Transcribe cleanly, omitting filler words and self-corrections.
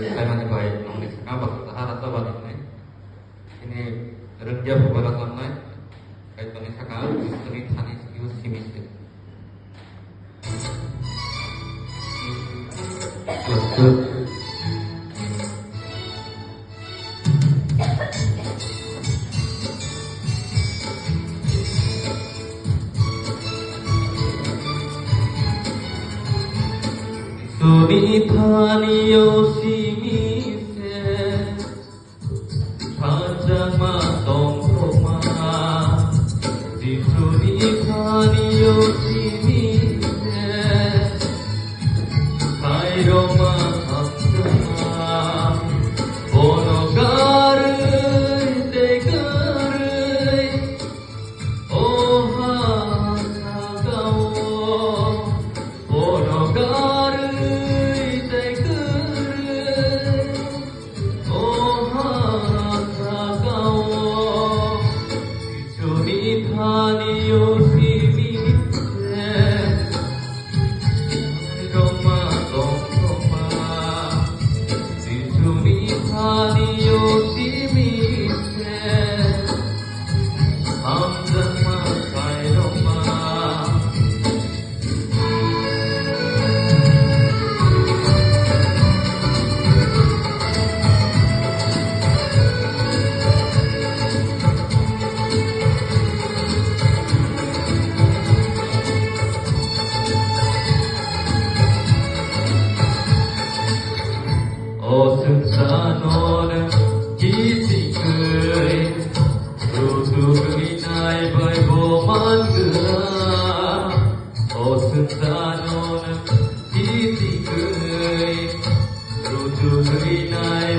kailangan ba ng isa ka sa harap sa balit na ini rengja beberapa na kahit ni isa ka street sanis use simis Sunithani Yoshimi Panjama Tongkoma Sunithani Yoshimi Kairoma Hamsama Onogarui Degarui Oha Sagao Onogarui Sunithani Yoshimi Roma Tongkoma Sunithani Yoshimi Hamzama Kairoma Osunsanon kisikui Rutugui nai bai boman gera Osunsanon kisikui Rutugui nai